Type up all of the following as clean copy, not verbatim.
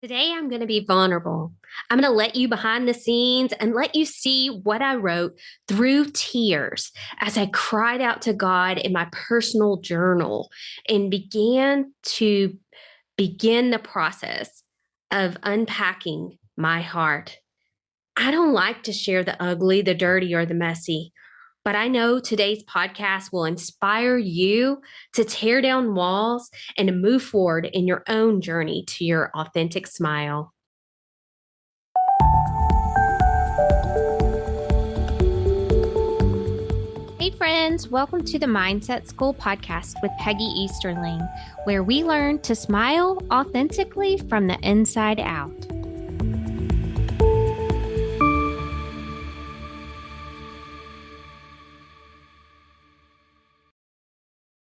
Today, I'm going to be vulnerable. I'm going to let you behind the scenes and let you see what I wrote through tears as I cried out to God in my personal journal and began to begin the process of unpacking my heart. I don't like to share the ugly, the dirty, or the messy. But I know today's podcast will inspire you to tear down walls and to move forward in your own journey to your authentic smile. Hey friends, welcome to the Mindset School podcast with Peggy Easterling, where we learn to smile authentically from the inside out.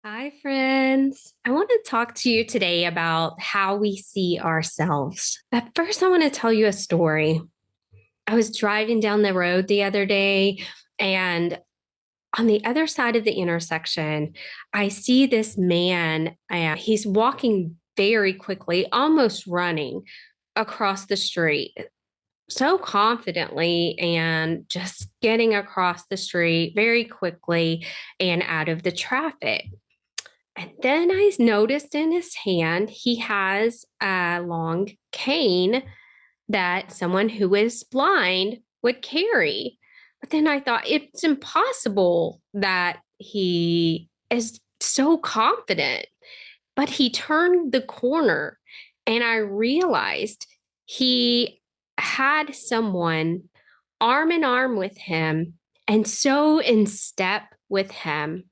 Hi, friends. I want to talk to you today about how we see ourselves. But first, I want to tell you a story. I was driving down the road the other day, and on the other side of the intersection, I see this man, and he's walking very quickly, almost running across the street, so confidently and just getting across the street very quickly and out of the traffic. And then I noticed in his hand, he has a long cane that someone who is blind would carry. But then I thought it's impossible that he is so confident. But he turned the corner and I realized he had someone arm in arm with him and so in step with him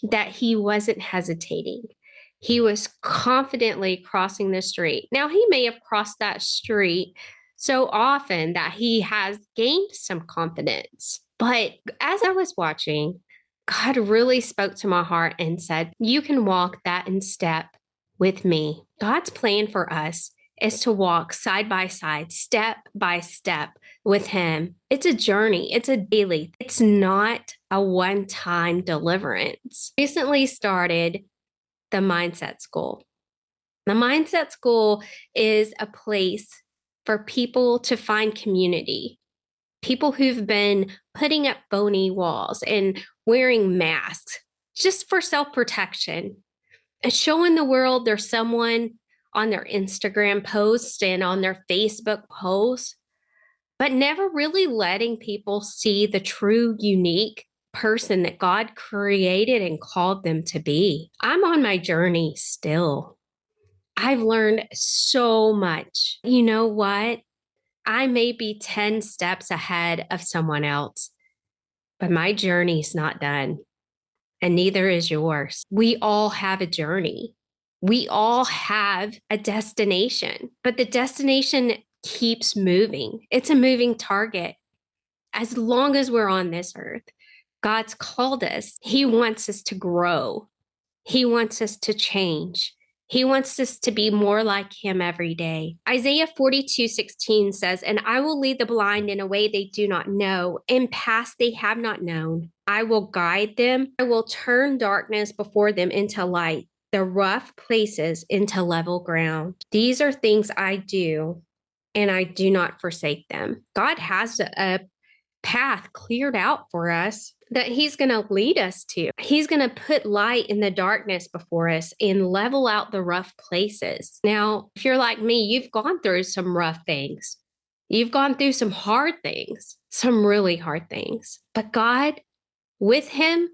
that he wasn't hesitating. He was confidently crossing the street. Now, he may have crossed that street so often that he has gained some confidence. But as I was watching, God really spoke to my heart and said, "You can walk that in step with me." God's plan for us is to walk side by side, step by step with Him. It's a journey, it's a daily, it's not a one time deliverance. Recently started the Mindset School. The Mindset School is a place for people to find community, people who've been putting up phony walls and wearing masks just for self protection and showing the world there's someone on their Instagram posts and on their Facebook posts, but never really letting people see the true, unique person that God created and called them to be. I'm on my journey still. I've learned so much. You know what? I may be 10 steps ahead of someone else, but my journey's not done, and neither is yours. We all have a journey. We all have a destination, but the destination keeps moving. It's a moving target. As long as we're on this earth, God's called us. He wants us to grow. He wants us to change. He wants us to be more like Him every day. Isaiah 42:16 says, "And I will lead the blind in a way they do not know, and paths they have not known. I will guide them. I will turn darkness before them into light, the rough places into level ground." These are things I do, and I do not forsake them. God has a path cleared out for us that He's going to lead us to. He's going to put light in the darkness before us and level out the rough places. Now, if you're like me, you've gone through some rough things. You've gone through some hard things, some really hard things. But God, with Him,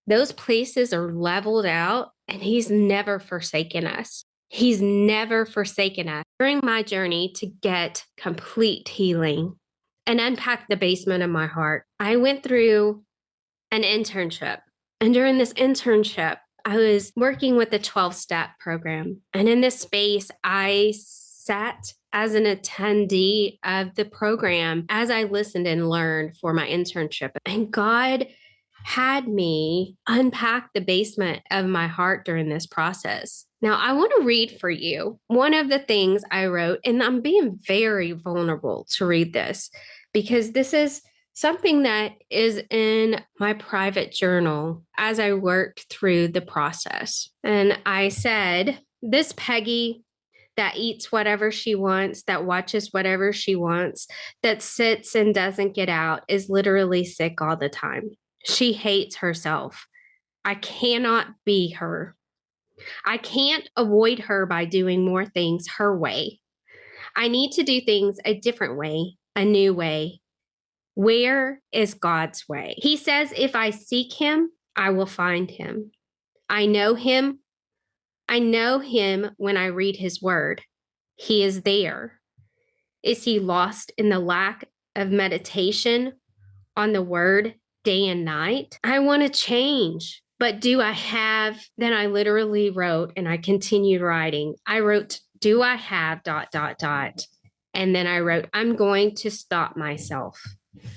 those places are leveled out and He's never forsaken us. He's never forsaken us. During my journey to get complete healing and unpack the basement of my heart, I went through an internship. And during this internship, I was working with the 12-step program. And in this space, I sat as an attendee of the program as I listened and learned for my internship. And God had me unpack the basement of my heart during this process. Now, I want to read for you one of the things I wrote, and I'm being very vulnerable to read this because this is something that is in my private journal as I worked through the process. And I said, "This Peggy, that eats whatever she wants, that watches whatever she wants, that sits and doesn't get out, is literally sick all the time. She hates herself. I cannot be her. I can't avoid her by doing more things her way. I need to do things a different way, a new way. Where is God's way? He says, if I seek him, I will find him. I know him. I know him when I read his word. He is there. Is he lost in the lack of meditation on the word day and night? I want to change. But do I have? Then I literally wrote, and I continued writing. I wrote, do I have ... And then I wrote, I'm going to stop myself.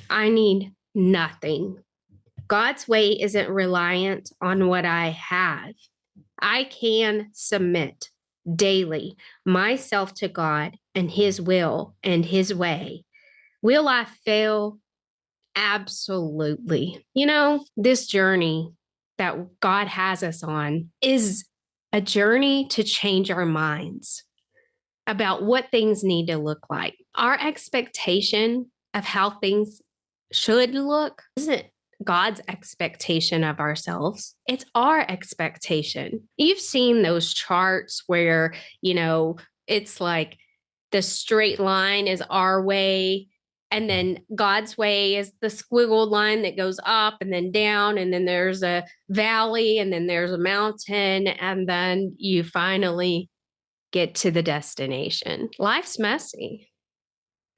I need nothing. God's way isn't reliant on what I have. I can submit daily myself to God and his will and his way. Will I fail? Absolutely. This journey that God has us on is a journey to change our minds about what things need to look like. Our expectation of how things should look isn't God's expectation of ourselves. It's our expectation. You've seen those charts where, it's like the straight line is our way, and then God's way is the squiggled line that goes up and then down, and then there's a valley, and then there's a mountain, and then you finally get to the destination. Life's messy.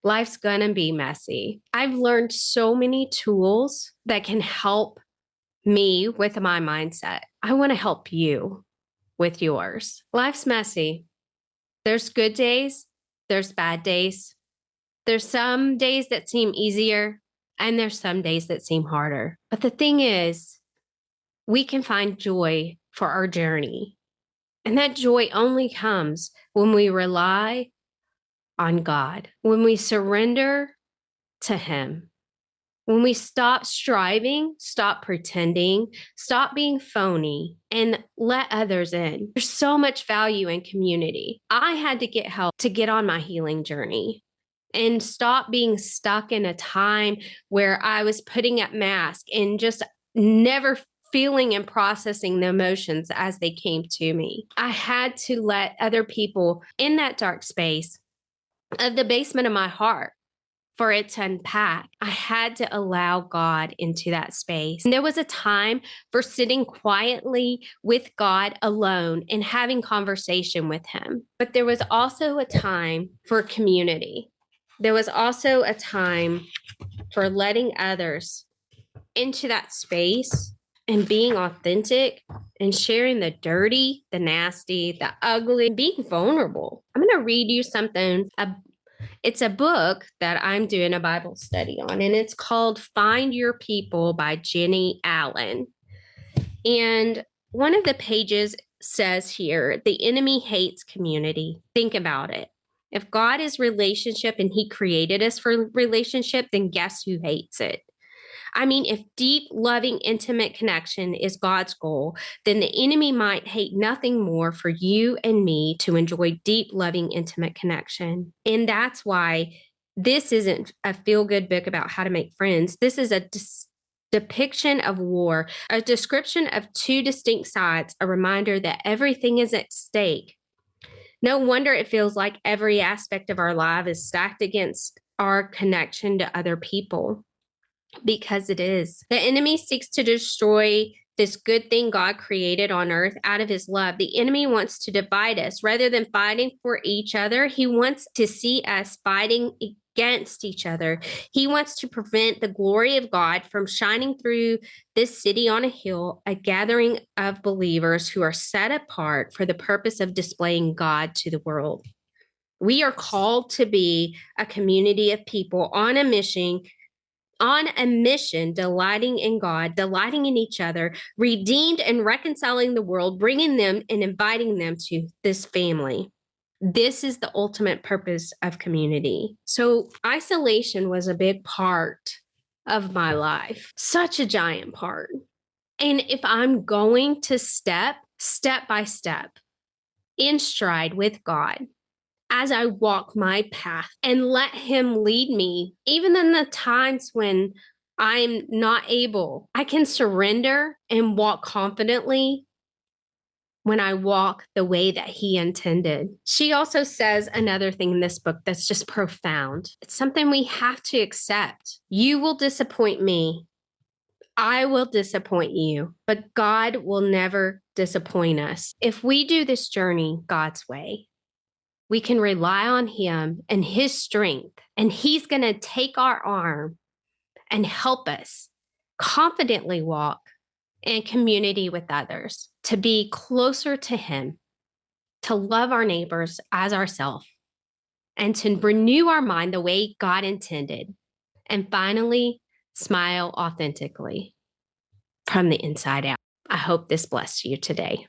Life's gonna be messy. I've learned so many tools that can help me with my mindset. I want to help you with yours. Life's messy. There's good days, there's bad days. There's some days that seem easier, and there's some days that seem harder. But the thing is, we can find joy for our journey. And that joy only comes when we rely on God, when we surrender to him, when we stop striving, stop pretending, stop being phony, and let others in. There's so much value in community. I had to get help to get on my healing journey and stop being stuck in a time where I was putting up masks and just never feeling and processing the emotions as they came to me. I had to let other people in that dark space of the basement of my heart for it to unpack. I had to allow God into that space. And there was a time for sitting quietly with God alone and having conversation with him. But there was also a time for community. There was also a time for letting others into that space and being authentic and sharing the dirty, the nasty, the ugly, being vulnerable. I'm going to read you something. It's a book that I'm doing a Bible study on, and it's called Find Your People by Jenny Allen. And one of the pages says here, the enemy hates community. Think about it. If God is relationship and he created us for relationship, then guess who hates it? I mean, if deep, loving, intimate connection is God's goal, then the enemy might hate nothing more for you and me to enjoy deep, loving, intimate connection. And that's why this isn't a feel-good book about how to make friends. This is a depiction of war, a description of two distinct sides, a reminder that everything is at stake. No wonder it feels like every aspect of our life is stacked against our connection to other people. Because it is. The enemy seeks to destroy this good thing God created on earth out of his love. The enemy wants to divide us rather than fighting for each other. He wants to see us fighting against each other. He wants to prevent the glory of God from shining through this city on a hill, a gathering of believers who are set apart for the purpose of displaying God to the world. We are called to be a community of people on a mission, delighting in God, delighting in each other, redeemed and reconciling the world, bringing them and inviting them to this family. This is the ultimate purpose of community. So isolation was a big part of my life, such a giant part. And if I'm going to step by step, in stride with God, as I walk my path and let Him lead me, even in the times when I'm not able. I can surrender and walk confidently when I walk the way that He intended. She also says another thing in this book that's just profound. It's something we have to accept. You will disappoint me. I will disappoint you, but God will never disappoint us. If we do this journey God's way, we can rely on Him and His strength, and He's going to take our arm and help us confidently walk in community with others, to be closer to Him, to love our neighbors as ourselves, and to renew our mind the way God intended. And finally, smile authentically from the inside out. I hope this blessed you today.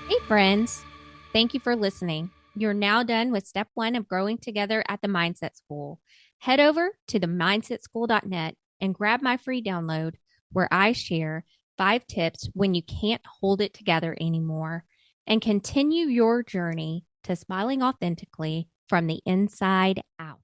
Hey, friends. Thank you for listening. You're now done with step 1 of growing together at the Mindset School. Head over to themindsetschool.net and grab my free download where I share 5 tips when you can't hold it together anymore and continue your journey to smiling authentically from the inside out.